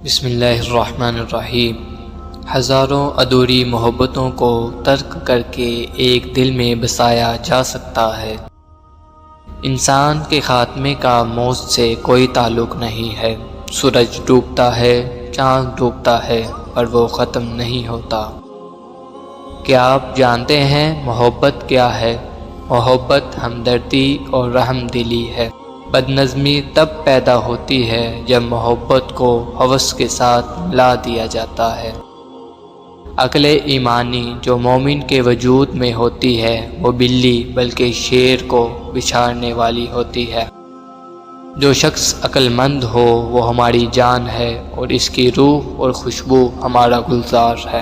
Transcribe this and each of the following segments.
بسم اللہ الرحمن الرحیم۔ ہزاروں ادھوری محبتوں کو ترک کر کے ایک دل میں بسایا جا سکتا ہے۔ انسان کے خاتمے کا موت سے کوئی تعلق نہیں ہے۔ سورج ڈوبتا ہے، چاند ڈوبتا ہے، پر وہ ختم نہیں ہوتا۔ کیا آپ جانتے ہیں محبت کیا ہے؟ محبت ہمدردی اور رحم دلی ہے۔ بد نظمی تب پیدا ہوتی ہے جب محبت کو ہوس کے ساتھ ملا دیا جاتا ہے۔ عقل ایمانی جو مومن کے وجود میں ہوتی ہے وہ بلی بلکہ شیر کو بچھاڑنے والی ہوتی ہے۔ جو شخص عقل مند ہو وہ ہماری جان ہے اور اس کی روح اور خوشبو ہمارا گلزار ہے۔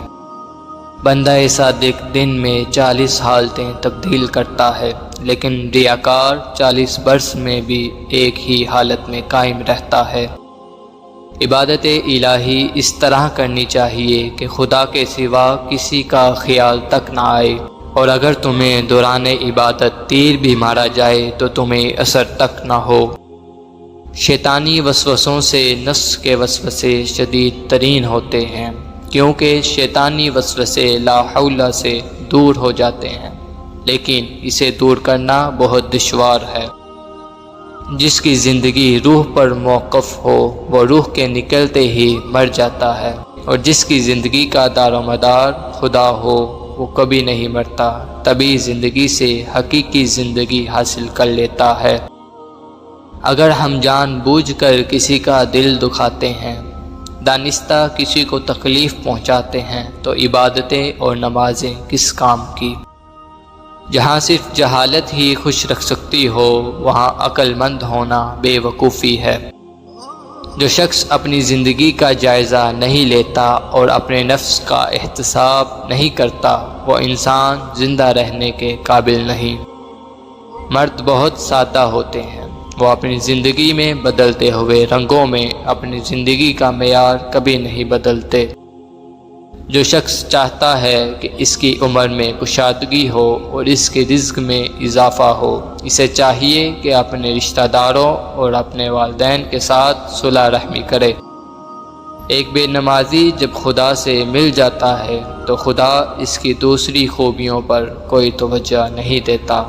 بندہ صادق دن میں 40 حالتیں تبدیل کرتا ہے، لیکن ریاکار 40 برس میں بھی ایک ہی حالت میں قائم رہتا ہے۔ عبادت الہی اس طرح کرنی چاہیے کہ خدا کے سوا کسی کا خیال تک نہ آئے، اور اگر تمہیں دوران عبادت تیر بھی مارا جائے تو تمہیں اثر تک نہ ہو۔ شیطانی وسوسوں سے نفس کے وسوسے شدید ترین ہوتے ہیں، کیونکہ شیطانی وسوسے لا حول سے دور ہو جاتے ہیں، لیکن اسے دور کرنا بہت دشوار ہے۔ جس کی زندگی روح پر موقف ہو وہ روح کے نکلتے ہی مر جاتا ہے، اور جس کی زندگی کا دار و مدار خدا ہو وہ کبھی نہیں مرتا، تبھی زندگی سے حقیقی زندگی حاصل کر لیتا ہے۔ اگر ہم جان بوجھ کر کسی کا دل دکھاتے ہیں، دانستہ کسی کو تکلیف پہنچاتے ہیں، تو عبادتیں اور نمازیں کس کام کی؟ جہاں صرف جہالت ہی خوش رکھ سکتی ہو وہاں عقل مند ہونا بے وقوفی ہے۔ جو شخص اپنی زندگی کا جائزہ نہیں لیتا اور اپنے نفس کا احتساب نہیں کرتا وہ انسان زندہ رہنے کے قابل نہیں۔ مرد بہت سادہ ہوتے ہیں، وہ اپنی زندگی میں بدلتے ہوئے رنگوں میں اپنی زندگی کا معیار کبھی نہیں بدلتے۔ جو شخص چاہتا ہے کہ اس کی عمر میں کشادگی ہو اور اس کے رزق میں اضافہ ہو، اسے چاہیے کہ اپنے رشتہ داروں اور اپنے والدین کے ساتھ صلح رحمی کرے۔ ایک بے نمازی جب خدا سے مل جاتا ہے تو خدا اس کی دوسری خوبیوں پر کوئی توجہ نہیں دیتا۔